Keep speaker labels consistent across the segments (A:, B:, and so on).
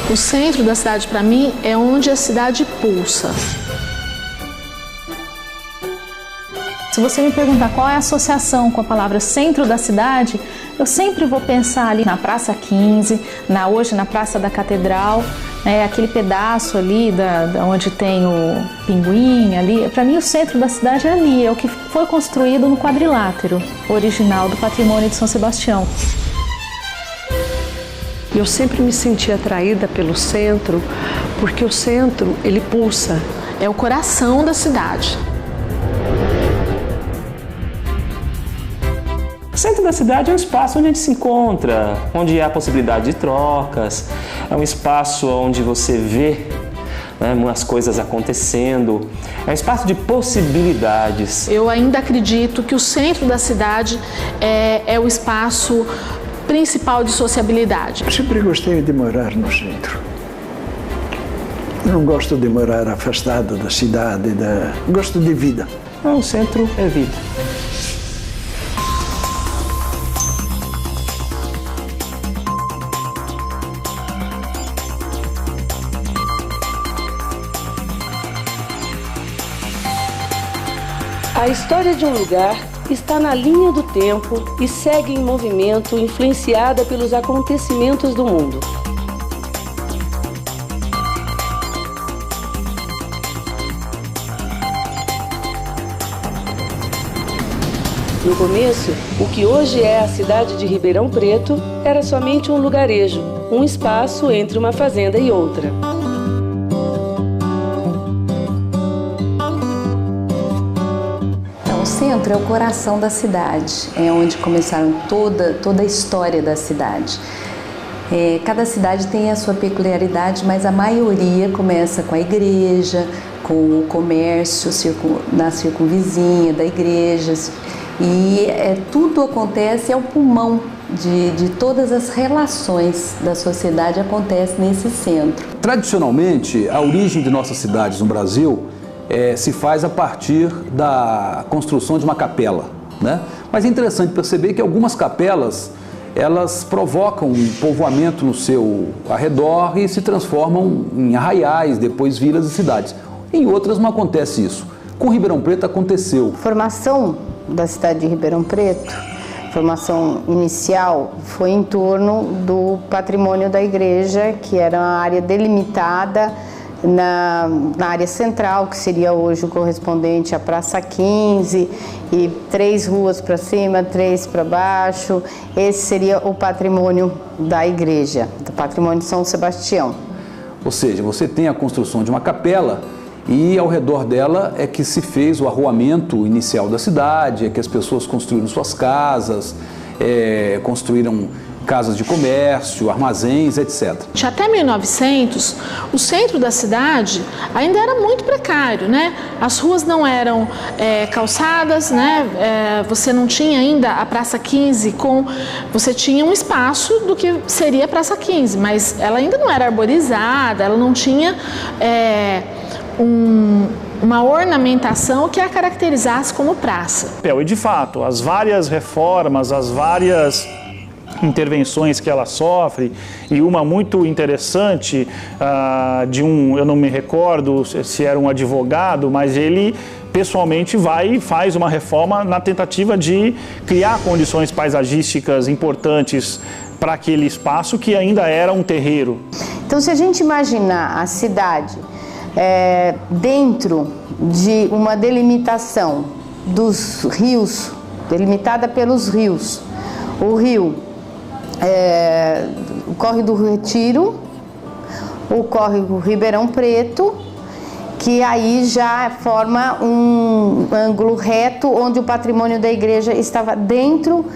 A: O centro da cidade, para mim, é onde a cidade pulsa. Se você me perguntar qual é a associação com a palavra centro da cidade, eu sempre vou pensar ali na Praça 15, hoje na Praça da Catedral, aquele pedaço ali onde tem o Pinguim ali. Para mim, o centro da cidade é ali, é o que foi construído no quadrilátero original do patrimônio de São Sebastião.
B: Eu sempre me senti atraída pelo centro, porque o centro, ele pulsa.
A: É o coração da cidade.
C: O centro da cidade é um espaço onde a gente se encontra, onde há possibilidade de trocas, é um espaço onde você vê as coisas acontecendo, é um espaço de possibilidades.
A: Eu ainda acredito que o centro da cidade é o espaço principal de sociabilidade.
D: Eu sempre gostei de morar no centro. Não gosto de morar afastado da cidade, gosto de vida.
C: O centro é vida.
E: A história de um lugar está na linha do tempo e segue em movimento, influenciada pelos acontecimentos do mundo. No começo, o que hoje é a cidade de Ribeirão Preto era somente um lugarejo, um espaço entre uma fazenda e outra.
F: O centro é o coração da cidade, é onde começaram toda a história da cidade. Cada cidade tem a sua peculiaridade, mas a maioria começa com a igreja, com o comércio na circunvizinha da igreja. E tudo acontece, é o pulmão de todas as relações da sociedade, acontece nesse centro.
G: Tradicionalmente, a origem de nossas cidades no Brasil se faz a partir da construção de uma capela, né? Mas é interessante perceber que algumas capelas, elas provocam um povoamento no seu arredor e se transformam em arraiais, depois vilas e cidades. Em outras não acontece isso. Com Ribeirão Preto aconteceu.
H: Formação da cidade de Ribeirão Preto, formação inicial, foi em torno do patrimônio da igreja, que era uma área delimitada na área central, que seria hoje o correspondente à Praça 15, e 3 ruas para cima, 3 para baixo. Esse seria o patrimônio da igreja, do patrimônio de São Sebastião.
G: Ou seja, você tem a construção de uma capela e ao redor dela é que se fez o arruamento inicial da cidade, é que as pessoas construíram suas casas, construíram casas de comércio, armazéns, etc.
A: Até 1900, o centro da cidade ainda era muito precário, né? As ruas não eram calçadas, né? Você não tinha ainda a Praça 15 você tinha um espaço do que seria a Praça 15, mas ela ainda não era arborizada, ela não tinha uma ornamentação que a caracterizasse como praça.
I: E de fato, as várias reformas, as várias intervenções que ela sofre, e uma muito interessante eu não me recordo se era um advogado, mas ele pessoalmente vai e faz uma reforma na tentativa de criar condições paisagísticas importantes para aquele espaço que ainda era um terreiro.
H: Então, se a gente imaginar a cidade dentro de uma delimitação dos rios, delimitada pelos rios, o rio o córrego do Retiro, o córrego Ribeirão Preto, que aí já forma um ângulo reto onde o patrimônio da igreja estava dentro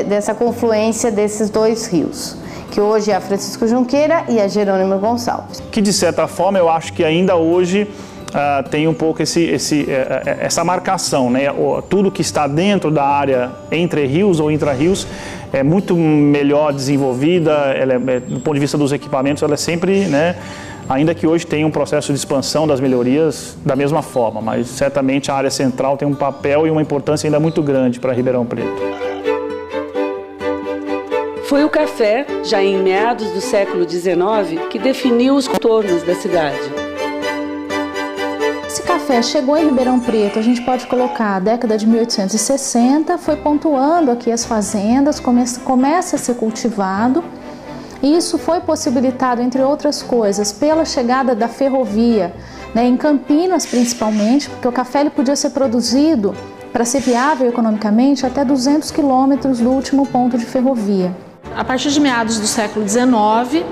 H: dessa confluência desses 2 rios, que hoje é a Francisco Junqueira e a Jerônimo Gonçalves.
I: Que de certa forma eu acho que ainda hoje tem um pouco essa marcação, né? Tudo que está dentro da área entre rios ou intra-rios é muito melhor desenvolvida, do ponto de vista dos equipamentos, ela é sempre, né? Ainda que hoje tenha um processo de expansão das melhorias da mesma forma, mas certamente a área central tem um papel e uma importância ainda muito grande para Ribeirão Preto.
E: Foi o café, já em meados do século XIX, que definiu os contornos da cidade.
A: Esse café chegou em Ribeirão Preto, a gente pode colocar a década de 1860, foi pontuando aqui as fazendas, começa a ser cultivado. E isso foi possibilitado, entre outras coisas, pela chegada da ferrovia, né, em Campinas principalmente, porque o café ele podia ser produzido para ser viável economicamente até 200 quilômetros do último ponto de ferrovia. A partir de meados do século XIX,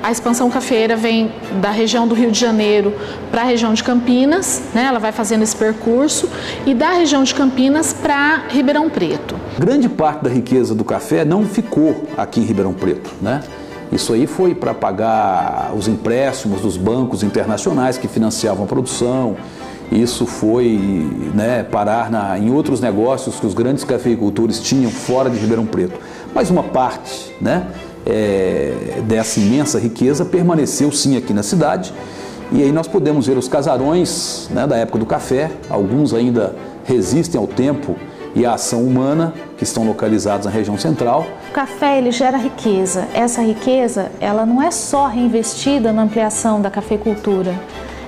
A: a expansão cafeeira vem da região do Rio de Janeiro para a região de Campinas, né? Ela vai fazendo esse percurso, e da região de Campinas para Ribeirão Preto.
G: Grande parte da riqueza do café não ficou aqui em Ribeirão Preto, né? Isso aí foi para pagar os empréstimos dos bancos internacionais que financiavam a produção. Isso foi, né, parar em outros negócios que os grandes cafeicultores tinham fora de Ribeirão Preto. Mas uma parte, né, dessa imensa riqueza permaneceu sim aqui na cidade. E aí nós podemos ver os casarões, né, da época do café, alguns ainda resistem ao tempo e à ação humana, que estão localizados na região central.
A: O café ele gera riqueza. Essa riqueza ela não é só reinvestida na ampliação da cafeicultura,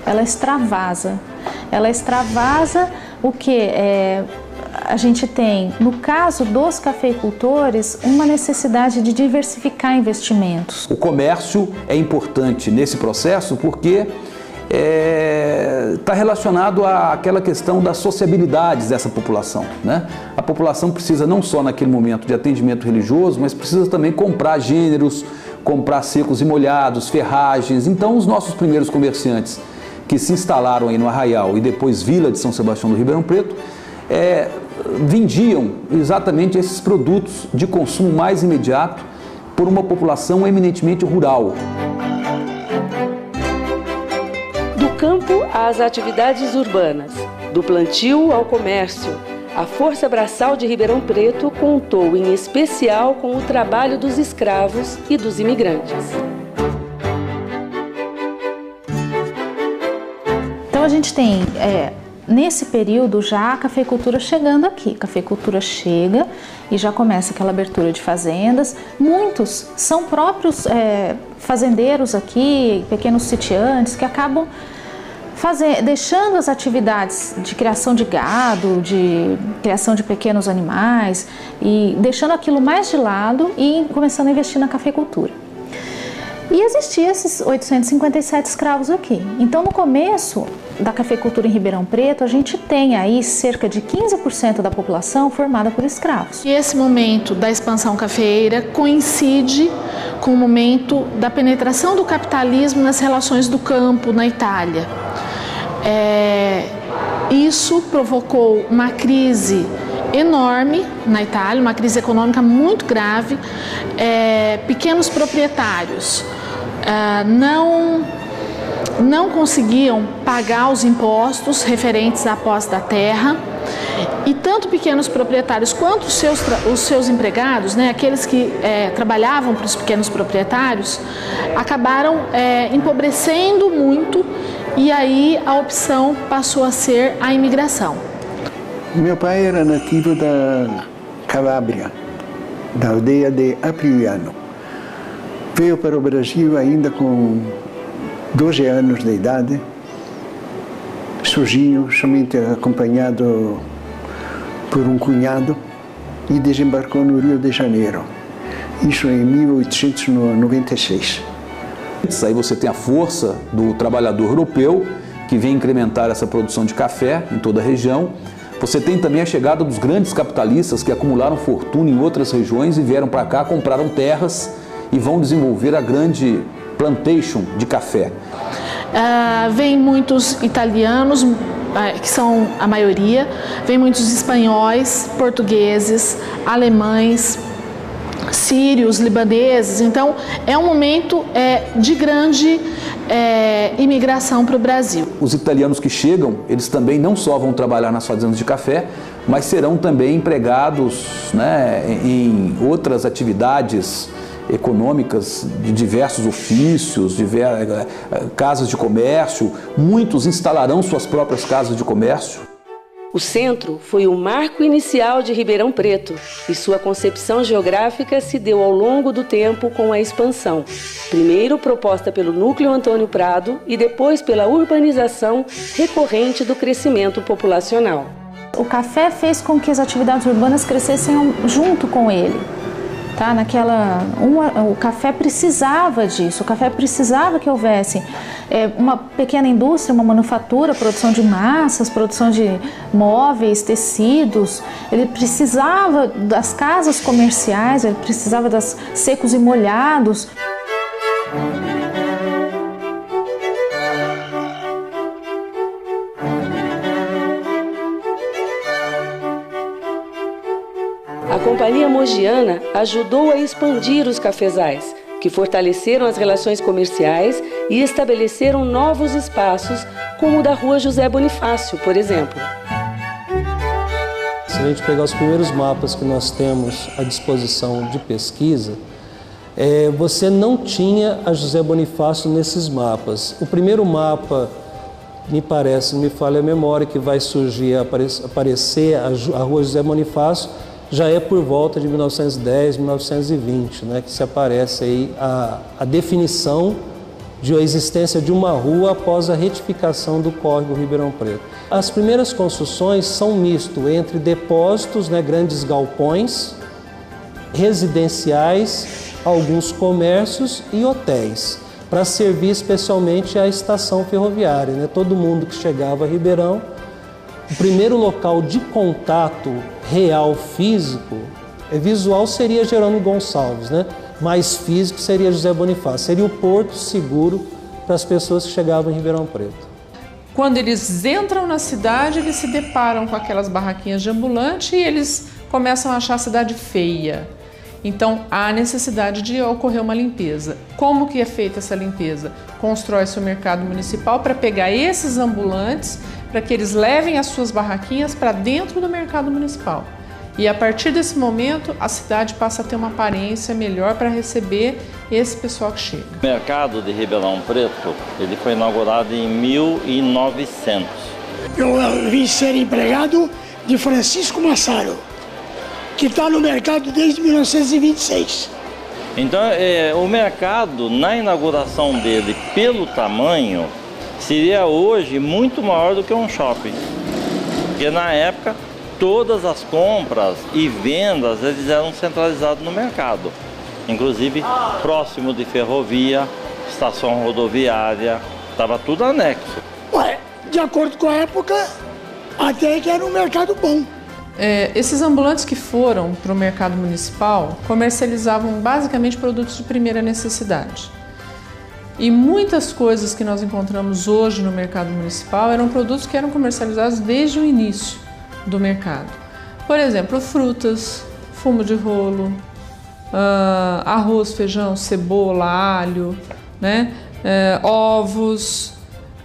A: ela extravasa. Ela extravasa o que? A gente tem, no caso dos cafeicultores, uma necessidade de diversificar investimentos.
G: O comércio é importante nesse processo porque está relacionado àquela questão das sociabilidades dessa população, né? A população precisa não só naquele momento de atendimento religioso, mas precisa também comprar gêneros, comprar secos e molhados, ferragens. Então os nossos primeiros comerciantes que se instalaram aí no Arraial e depois Vila de São Sebastião do Ribeirão Preto, vendiam exatamente esses produtos de consumo mais imediato por uma população eminentemente rural.
E: Do campo às atividades urbanas, do plantio ao comércio, a Força Braçal de Ribeirão Preto contou em especial com o trabalho dos escravos e dos imigrantes.
A: Então a gente tem, nesse período, já a cafeicultura chegando aqui. A cafeicultura chega e já começa aquela abertura de fazendas. Muitos são próprios fazendeiros aqui, pequenos sitiantes, que acabam deixando as atividades de criação de gado, de criação de pequenos animais, e deixando aquilo mais de lado e começando a investir na cafeicultura. E existiam esses 857 escravos aqui. Então, no começo da cafeicultura em Ribeirão Preto, a gente tem aí cerca de 15% da população formada por escravos. E esse momento da expansão cafeeira coincide com o momento da penetração do capitalismo nas relações do campo na Itália. Isso provocou uma crise enorme na Itália, uma crise econômica muito grave. Pequenos proprietários não conseguiam pagar os impostos referentes à posse da terra, e tanto pequenos proprietários quanto os seus empregados, né, aqueles que trabalhavam para os pequenos proprietários, acabaram empobrecendo muito, e aí a opção passou a ser a imigração.
D: Meu pai era nativo da Calábria, da aldeia de Aprigliano. Veio para o Brasil ainda com 12 anos de idade, sozinho, somente acompanhado por um cunhado, e desembarcou no Rio de Janeiro. Isso em 1896.
G: Aí você tem a força do trabalhador europeu, que vem incrementar essa produção de café em toda a região. Você tem também a chegada dos grandes capitalistas que acumularam fortuna em outras regiões e vieram para cá, compraram terras e vão desenvolver a grande plantation de café.
A: Vem muitos italianos, que são a maioria, vem muitos espanhóis, portugueses, alemães, sírios, libaneses. Então é um momento de grande imigração para o Brasil.
G: Os italianos que chegam, eles também não só vão trabalhar nas fazendas de café, mas serão também empregados, né, em outras atividades econômicas de diversos ofícios, casas de comércio. Muitos instalarão suas próprias casas de comércio.
E: O centro foi o marco inicial de Ribeirão Preto e sua concepção geográfica se deu ao longo do tempo com a expansão. Primeiro proposta pelo Núcleo Antônio Prado e depois pela urbanização recorrente do crescimento populacional.
A: O café fez com que as atividades urbanas crescessem junto com ele. Tá? O café precisava disso, o café precisava que houvesse uma pequena indústria, uma manufatura, produção de massas, produção de móveis, tecidos. Ele precisava das casas comerciais, ele precisava das secos e molhados.
E: A Companhia Mogiana ajudou a expandir os cafezais, que fortaleceram as relações comerciais e estabeleceram novos espaços, como o da Rua José Bonifácio, por exemplo.
J: Se a gente pegar os primeiros mapas que nós temos à disposição de pesquisa, você não tinha a José Bonifácio nesses mapas. O primeiro mapa, me parece, me falha a memória, que vai surgir, aparecer a Rua José Bonifácio, já é por volta de 1910, 1920, né, que se aparece aí a definição de a existência de uma rua após a retificação do córrego Ribeirão Preto. As primeiras construções são misto entre depósitos, né, grandes galpões, residenciais, alguns comércios e hotéis, para servir especialmente a estação ferroviária, né? Todo mundo que chegava a Ribeirão, o primeiro local de contato real físico, visual seria Jerônimo Gonçalves, né? Mais físico seria José Bonifácio, seria o porto seguro para as pessoas que chegavam em Ribeirão Preto.
K: Quando eles entram na cidade, eles se deparam com aquelas barraquinhas de ambulante e eles começam a achar a cidade feia. Então, há necessidade de ocorrer uma limpeza. Como que é feita essa limpeza? Constrói-se o mercado municipal para pegar esses ambulantes, para que eles levem as suas barraquinhas para dentro do mercado municipal. E a partir desse momento, a cidade passa a ter uma aparência melhor para receber esse pessoal que chega.
L: O mercado de Ribeirão Preto, ele foi inaugurado em 1900.
M: Eu vim ser empregado de Francisco Massaro, que está no mercado desde 1926.
L: Então, o mercado, na inauguração dele, pelo tamanho, seria hoje muito maior do que um shopping. Porque na época, todas as compras e vendas, eles eram centralizados no mercado. Inclusive, próximo de ferrovia, estação rodoviária, estava tudo anexo.
M: De acordo com a época, até que era um mercado bom.
K: Esses ambulantes que foram para o mercado municipal comercializavam basicamente produtos de primeira necessidade. E muitas coisas que nós encontramos hoje no mercado municipal eram produtos que eram comercializados desde o início do mercado. Por exemplo, frutas, fumo de rolo, arroz, feijão, cebola, alho, né? Ovos,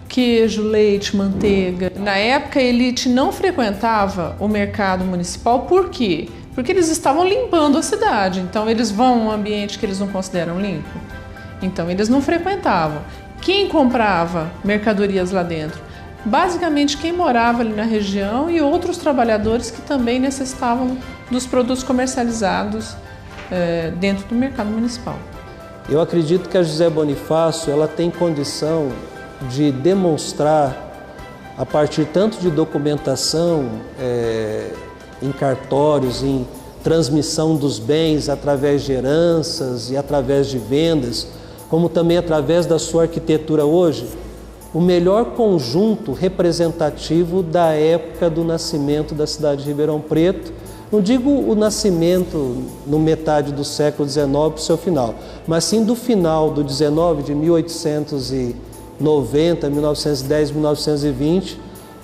K: queijo, leite, manteiga. Na época, a elite não frequentava o mercado municipal. Por quê? Porque eles estavam limpando a cidade. Então, eles vão a um ambiente que eles não consideram limpo. Então, eles não frequentavam. Quem comprava mercadorias lá dentro? Basicamente, quem morava ali na região e outros trabalhadores que também necessitavam dos produtos comercializados dentro do mercado municipal.
J: Eu acredito que a José Bonifácio ela tem condição de demonstrar, a partir tanto de documentação em cartórios, em transmissão dos bens através de heranças e através de vendas, como também através da sua arquitetura hoje, o melhor conjunto representativo da época do nascimento da cidade de Ribeirão Preto. Não digo o nascimento no metade do século XIX para o seu final, mas sim do final do XIX, de 1890, 1910, 1920,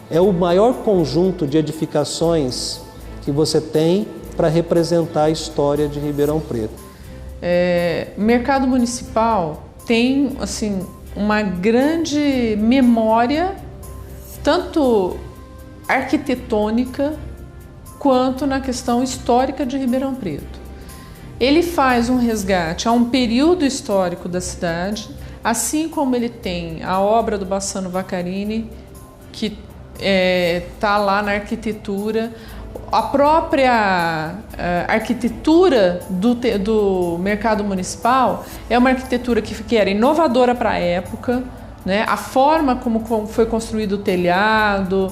J: é o maior conjunto de edificações que você tem para representar a história de Ribeirão Preto.
K: O mercado municipal tem assim, uma grande memória, tanto arquitetônica, quanto na questão histórica de Ribeirão Preto. Ele faz um resgate a um período histórico da cidade, assim como ele tem a obra do Bassano Vaccarini, que está lá na arquitetura. A própria arquitetura do mercado municipal é uma arquitetura que era inovadora para a época, né? A forma como foi construído o telhado,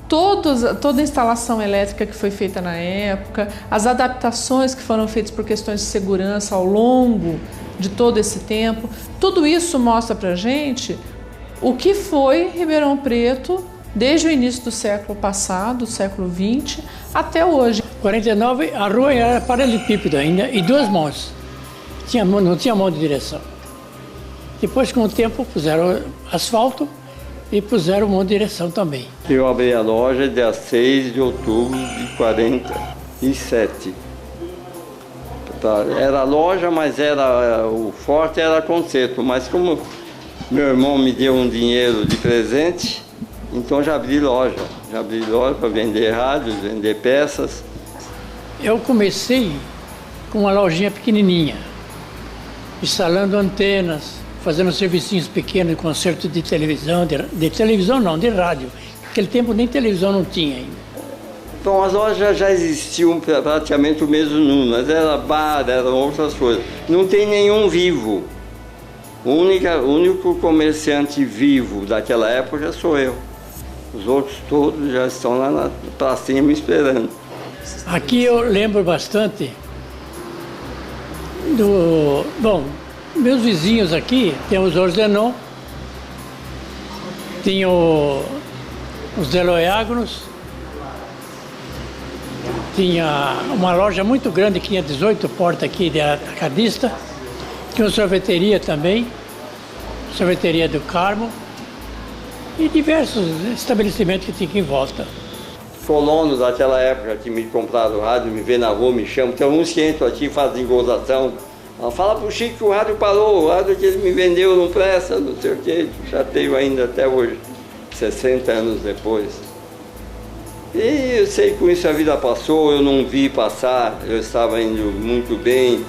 K: toda a instalação elétrica que foi feita na época, as adaptações que foram feitas por questões de segurança ao longo de todo esse tempo, tudo isso mostra para a gente o que foi Ribeirão Preto desde o início do século passado, do século XX, até hoje.
N: Em 49, a rua era paralelepípeda ainda, e duas mãos. Não tinha mão de direção. Depois, com o tempo, puseram asfalto e puseram mão de direção também.
O: Eu abri a loja dia 6 de outubro de 47. Era loja, mas o forte era concerto. Mas como meu irmão me deu um dinheiro de presente, então já abri loja para vender rádios, vender peças.
N: Eu comecei com uma lojinha pequenininha, instalando antenas, fazendo serviços pequenos de concerto de televisão, de televisão não, de rádio. Naquele tempo nem televisão não tinha ainda.
O: Então as lojas já existiam praticamente o mesmo número, mas era bar, eram outras coisas. Não tem nenhum vivo. O único comerciante vivo daquela época sou eu. Os outros todos já estão lá na pracinha me esperando.
N: Aqui eu lembro bastante Bom, meus vizinhos aqui, tem os Orzenon, tem os Deloiagnos, tinha uma loja muito grande que tinha 18 portas aqui de atacadista, tinha uma sorveteria também, sorveteria do Carmo, e diversos estabelecimentos que tinha aqui em volta.
O: Colonos daquela época que me compraram o rádio, me vê na rua, me chamam, tem alguns que entram aqui e fazem gozação. Fala pro Chico que o rádio parou, o rádio que ele me vendeu não presta, não sei o que, chateio ainda até hoje, 60 anos depois. E eu sei que com isso a vida passou, eu não vi passar, eu estava indo muito bem.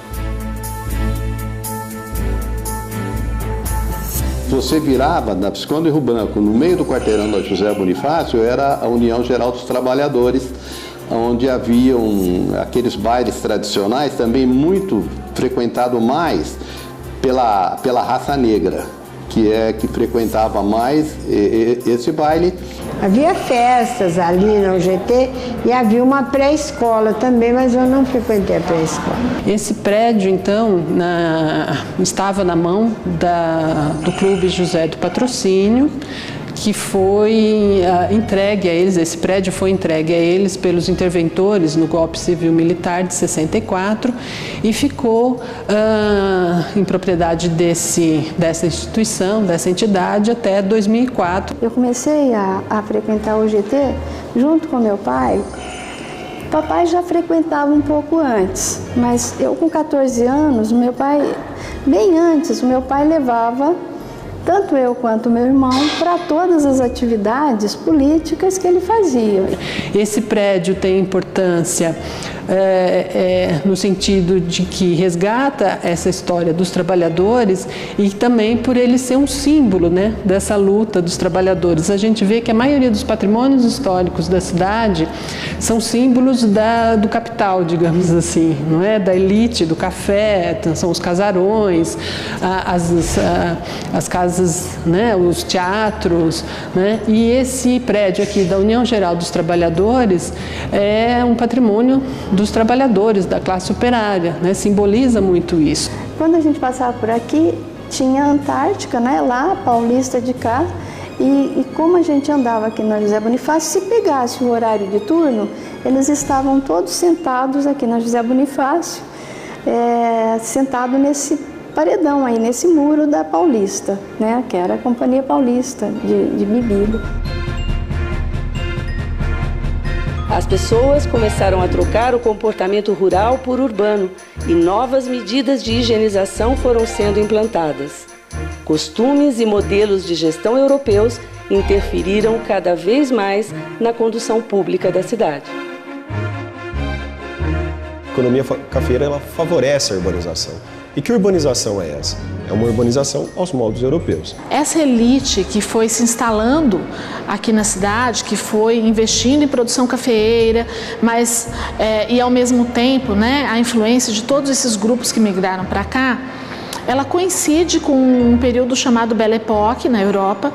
P: Você virava na Visconde Rio Branco, no meio do quarteirão da José Bonifácio, era a União Geral dos Trabalhadores, onde haviam aqueles bailes tradicionais, também muito frequentado mais pela raça negra, que frequentava mais esse baile.
Q: Havia festas ali na UGT e havia uma pré-escola também, mas eu não frequentei a pré-escola.
R: Esse prédio, então, estava na mão do Clube José do Patrocínio, que foi entregue a eles, esse prédio foi entregue a eles pelos interventores no golpe civil-militar de 64 e ficou em propriedade dessa instituição, dessa entidade, até 2004.
Q: Eu comecei a frequentar o UGT junto com meu pai. O papai já frequentava um pouco antes, mas eu com 14 anos, bem antes, o meu pai levava tanto eu quanto meu irmão, para todas as atividades políticas que ele fazia.
R: Esse prédio tem importância no sentido de que resgata essa história dos trabalhadores e também por ele ser um símbolo, né, dessa luta dos trabalhadores. A gente vê que a maioria dos patrimônios históricos da cidade são símbolos do capital, digamos assim, não é? Da elite, do café, são os casarões, as casas, né, os teatros, né? E esse prédio aqui da União Geral dos Trabalhadores é um patrimônio dos trabalhadores, da classe operária, né? Simboliza muito isso.
Q: Quando a gente passava por aqui, tinha a Antártica, né? Lá, Paulista de cá, e como a gente andava aqui na José Bonifácio, se pegasse o horário de turno, eles estavam todos sentados aqui na José Bonifácio, sentado nesse paredão aí, nesse muro da Paulista, né? Que era a Companhia Paulista de Bibilho.
E: As pessoas começaram a trocar o comportamento rural por urbano e novas medidas de higienização foram sendo implantadas. Costumes e modelos de gestão europeus interferiram cada vez mais na condução pública da cidade.
S: A economia cafeira ela favorece a urbanização. E que urbanização é essa? É uma urbanização aos moldes europeus.
A: Essa elite que foi se instalando aqui na cidade, que foi investindo em produção cafeeira, mas e ao mesmo tempo, né, a influência de todos esses grupos que migraram para cá, ela coincide com um período chamado Belle Époque na Europa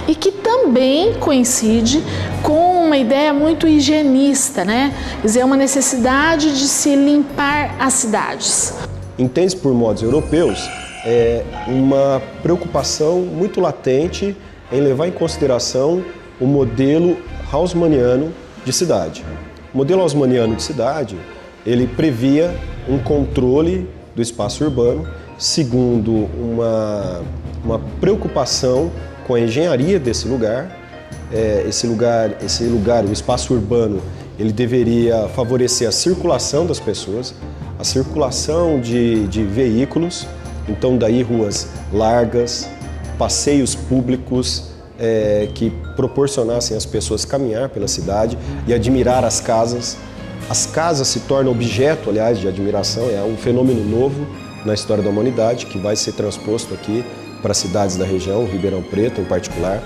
A: e que também coincide com uma ideia muito higienista, né? Quer dizer, uma necessidade de se limpar as cidades.
S: Entende-se por modos europeus uma preocupação muito latente em levar em consideração o modelo haussmanniano de cidade. O modelo haussmanniano de cidade, ele previa um controle do espaço urbano segundo uma preocupação com a engenharia desse lugar. Esse lugar, o espaço urbano, ele deveria favorecer a circulação das pessoas, a circulação de veículos, então daí ruas largas, passeios públicos que proporcionassem às pessoas caminhar pela cidade e admirar as casas. As casas se tornam objeto, aliás, de admiração, é um fenômeno novo na história da humanidade que vai ser transposto aqui para as cidades da região, Ribeirão Preto em particular.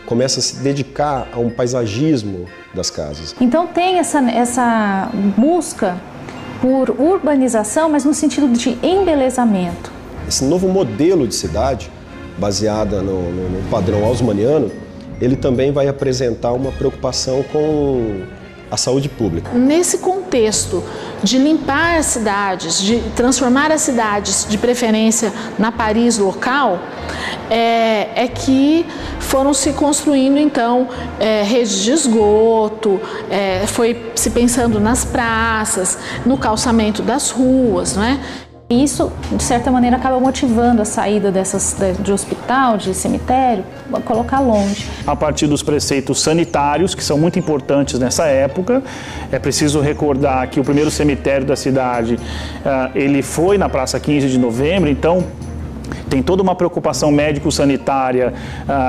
S: Começa a se dedicar a um paisagismo das casas.
A: Então tem essa busca por urbanização, mas no sentido de embelezamento.
S: Esse novo modelo de cidade, baseada no padrão haussmanniano, ele também vai apresentar uma preocupação com a saúde pública.
A: Nesse contexto de limpar as cidades, de transformar as cidades, de preferência na Paris local, é que foram se construindo então redes de esgoto, foi se pensando nas praças, no calçamento das ruas, não é? E isso, de certa maneira, acaba motivando a saída de hospital, de cemitério, colocar longe.
I: A partir dos preceitos sanitários, que são muito importantes nessa época, é preciso recordar que o primeiro cemitério da cidade, ele foi na Praça 15 de Novembro, então tem toda uma preocupação médico-sanitária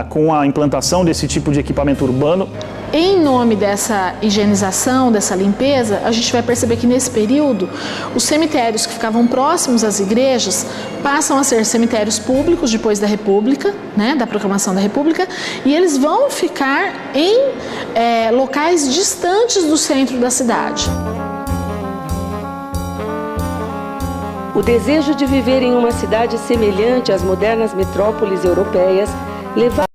I: com a implantação desse tipo de equipamento urbano.
A: Em nome dessa higienização, dessa limpeza, a gente vai perceber que nesse período, os cemitérios que ficavam próximos às igrejas passam a ser cemitérios públicos depois da República, né, da proclamação da República, e eles vão ficar em locais distantes do centro da cidade.
E: O desejo de viver em uma cidade semelhante às modernas metrópoles europeias levava